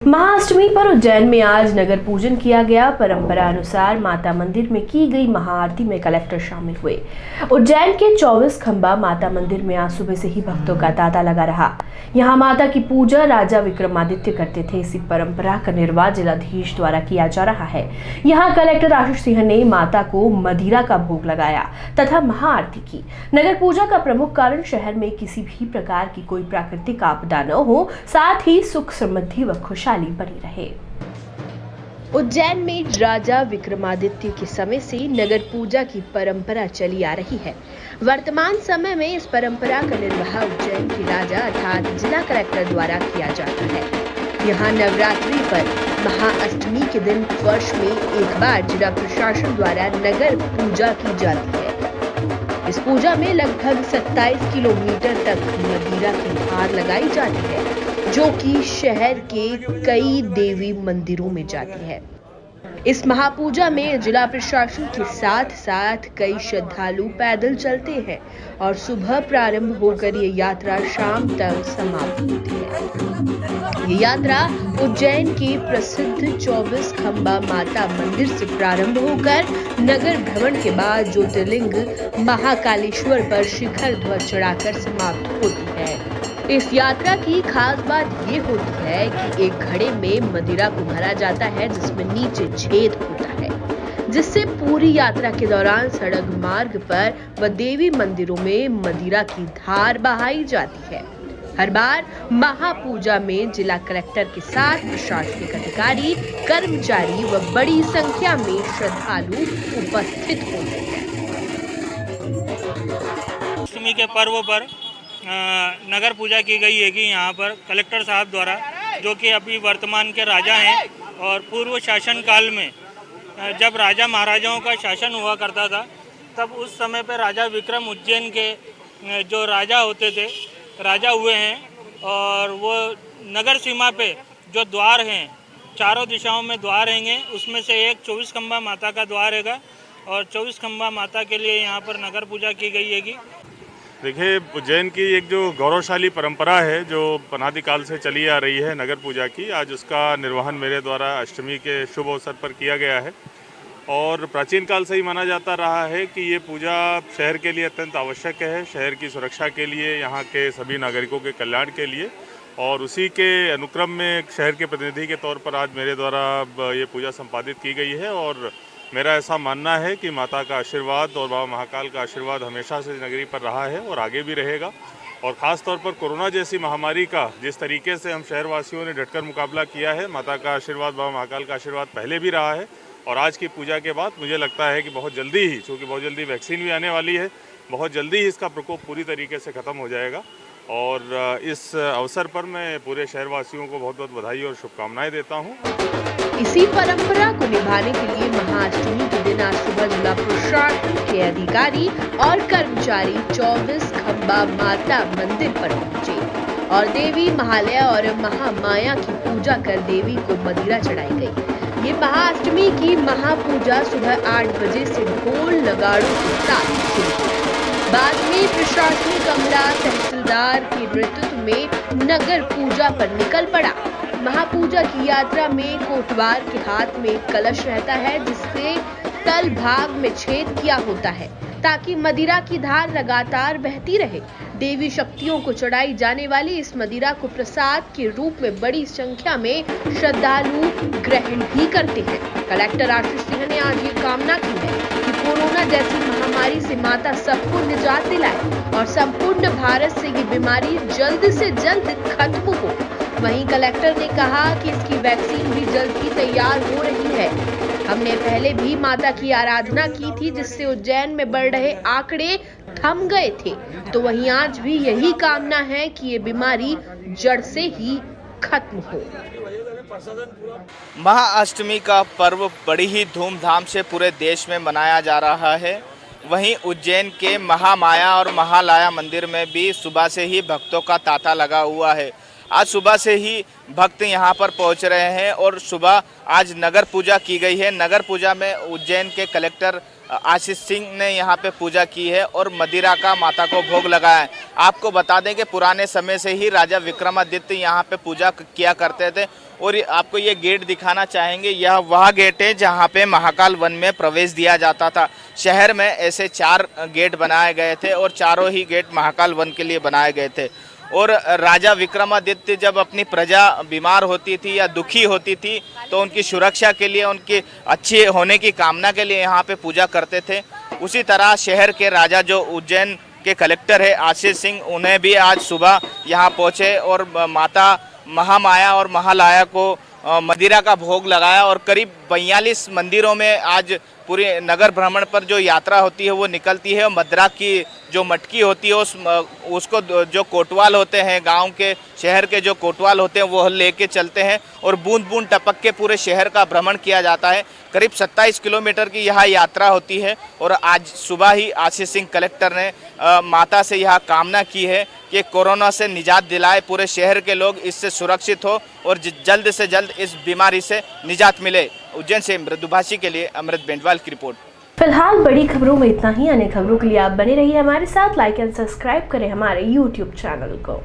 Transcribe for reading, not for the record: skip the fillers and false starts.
महाअष्टमी पर उज्जैन में आज नगर पूजन किया गया। परंपरा अनुसार माता मंदिर में की गई महाआरती में कलेक्टर शामिल हुए। उज्जैन के 24 खंबा माता मंदिर में आज सुबह से ही भक्तों का तांता लगा रहा। यहाँ माता की पूजा राजा विक्रमादित्य करते थे। इसी परंपरा का निर्वाह जिलाधीश द्वारा किया जा रहा है। यहाँ कलेक्टर आशीष सिंह ने माता को मदिरा का भोग लगाया तथा महाआरती की। नगर पूजा का प्रमुख कारण शहर में किसी भी प्रकार की कोई प्राकृतिक आपदा न हो, साथ ही सुख समृद्धि व खुशहाली बनी रहे। उज्जैन में राजा विक्रमादित्य के समय से नगर पूजा की परंपरा चली आ रही है। वर्तमान समय में इस परंपरा का निर्वाह उज्जैन के राजा अर्थात जिला कलेक्टर द्वारा किया जाता है। यहाँ नवरात्रि पर महाअष्टमी के दिन वर्ष में एक बार जिला प्रशासन द्वारा नगर पूजा की जाती है। इस पूजा में लगभग 27 किलोमीटर तक मदिरा की धार लगाई जाती है, जो कि शहर के कई देवी मंदिरों में जाती है। इस महापूजा में जिला प्रशासन के साथ साथ कई श्रद्धालु पैदल चलते हैं और सुबह प्रारंभ होकर ये यात्रा शाम तक समाप्त होती है। ये यात्रा उज्जैन के प्रसिद्ध 24 खंबा माता मंदिर से प्रारंभ होकर नगर भ्रमण के बाद ज्योतिर्लिंग महाकालेश्वर पर शिखर ध्वज चढ़ाकर समाप्त होती है। इस यात्रा की खास बात ये होती है कि एक घड़े में मदिरा को भरा जाता है, जिसमें नीचे छेद होता है, जिससे पूरी यात्रा के दौरान सड़क मार्ग पर व देवी मंदिरों में मदिरा की धार बहाई जाती है। हर बार महापूजा में जिला कलेक्टर के साथ प्रशासनिक अधिकारी, कर्मचारी व बड़ी संख्या में श्रद्धालु उपस्थित होते हैं। अष्टमी के पर्व पर नगर पूजा की गई है कि यहाँ पर कलेक्टर साहब द्वारा, जो कि अभी वर्तमान के राजा हैं और पूर्व शासन काल में जब राजा महाराजाओं का शासन हुआ करता था, तब उस समय पे राजा विक्रम उज्जैन के जो राजा होते थे, राजा हुए हैं। और वो नगर सीमा पे जो द्वार हैं, चारों दिशाओं में द्वार हैंगे, उसमें से एक 24 खंबा माता का द्वार हैगा और 24 खंबा माता के लिए यहाँ पर नगर पूजा की गई हैगी। देखिए, उज्जैन की एक जो गौरवशाली परंपरा है जो अनादिकाल से चली आ रही है नगर पूजा की, आज उसका निर्वहन मेरे द्वारा अष्टमी के शुभ अवसर पर किया गया है। और प्राचीन काल से ही माना जाता रहा है कि ये पूजा शहर के लिए अत्यंत आवश्यक है, शहर की सुरक्षा के लिए, यहाँ के सभी नागरिकों के कल्याण के लिए। और उसी के अनुक्रम में शहर के प्रतिनिधि के तौर पर आज मेरे द्वारा ये पूजा संपादित की गई है। और मेरा ऐसा मानना है कि माता का आशीर्वाद और बाबा महाकाल का आशीर्वाद हमेशा से नगरी पर रहा है और आगे भी रहेगा। और ख़ास तौर पर कोरोना जैसी महामारी का जिस तरीके से हम शहरवासियों ने डटकर मुकाबला किया है, माता का आशीर्वाद, बाबा महाकाल का आशीर्वाद पहले भी रहा है। और आज की पूजा के बाद मुझे लगता है कि बहुत जल्दी ही, चूँकि बहुत जल्दी वैक्सीन भी आने वाली है, बहुत जल्दी ही इसका प्रकोप पूरी तरीके से ख़त्म हो जाएगा। और इस अवसर पर मैं पूरे शहरवासियों को बहुत बहुत बधाई और शुभकामनाएं देता हूँ। इसी परंपरा को निभाने के लिए महाअष्टमी के दिन आज सुबह जिला प्रशासन के अधिकारी और कर्मचारी 24 खंबा माता मंदिर पर पहुंचे और देवी महालया और महामाया की पूजा कर देवी को मदिरा चढ़ाई गई। ये महाअष्टमी की महापूजा सुबह 8 बजे से ढोल नगाड़ों के साथ शुरू हुई। बाद में प्रशासनिक अमला तहसीलदार के नेतृत्व में नगर पूजा पर निकल पड़ा। महापूजा की यात्रा में कोटवार के हाथ में कलश रहता है, जिससे तल भाग में छेद किया होता है ताकि मदिरा की धार लगातार बहती रहे। देवी शक्तियों को चढ़ाई जाने वाली इस मदिरा को प्रसाद के रूप में बड़ी संख्या में श्रद्धालु ग्रहण भी करते हैं। कलेक्टर आशीष सिंह ने आज ये कामना की है कि कोरोना जैसी महामारी से माता सबको निजात दिलाए और संपूर्ण भारत से ये बीमारी जल्द से जल्द खत्म हो। वहीं कलेक्टर ने कहा कि इसकी वैक्सीन भी जल्द ही तैयार हो रही है। हमने पहले भी माता की आराधना की थी, जिससे उज्जैन में बढ़ रहे आंकड़े थम गए थे। तो वहीं आज भी यही कामना है कि ये बीमारी जड़ से ही खत्म हो। महाअष्टमी का पर्व बड़ी ही धूमधाम से पूरे देश में मनाया जा रहा है। वहीं उज्जैन के महामाया और महालया मंदिर में भी सुबह से ही भक्तों का तांता लगा हुआ है। आज सुबह से ही भक्त यहाँ पर पहुँच रहे हैं और सुबह आज नगर पूजा की गई है। नगर पूजा में उज्जैन के कलेक्टर आशीष सिंह ने यहाँ पे पूजा की है और मदिरा का माता को भोग लगाया है। आपको बता दें कि पुराने समय से ही राजा विक्रमादित्य यहाँ पे पूजा किया करते थे और आपको ये गेट दिखाना चाहेंगे। यह वह गेट है जहाँ पे महाकाल वन में प्रवेश दिया जाता था। शहर में ऐसे 4 गेट बनाए गए थे और चारों ही गेट महाकाल वन के लिए बनाए गए थे। और राजा विक्रमादित्य जब अपनी प्रजा बीमार होती थी या दुखी होती थी तो उनकी सुरक्षा के लिए, उनकी अच्छे होने की कामना के लिए यहाँ पे पूजा करते थे। उसी तरह शहर के राजा जो उज्जैन के कलेक्टर है आशीष सिंह, उन्हें भी आज सुबह यहाँ पहुँचे और माता महामाया और महालया को मदिरा का भोग लगाया और करीब 42 मंदिरों में आज पूरे नगर भ्रमण पर जो यात्रा होती है वो निकलती है। मदिरा की जो मटकी होती है उसको जो कोतवाल होते हैं, गांव के शहर के जो कोतवाल होते हैं वो लेके चलते हैं और बूंद बूंद टपक के पूरे शहर का भ्रमण किया जाता है। करीब 27 किलोमीटर की यह यात्रा होती है और आज सुबह ही आशीष सिंह कलेक्टर ने माता से यह कामना की है कि कोरोना से निजात दिलाए, पूरे शहर के लोग इससे सुरक्षित हो और जल्द से जल्द इस बीमारी से निजात मिले। उज्जैन से मृदुभाषी के लिए अमृत बेंडवाल की रिपोर्ट। फिलहाल बड़ी खबरों में इतना ही। अन्य खबरों के लिए आप बने रहिए हमारे साथ। लाइक एंड सब्सक्राइब करें हमारे YouTube चैनल को।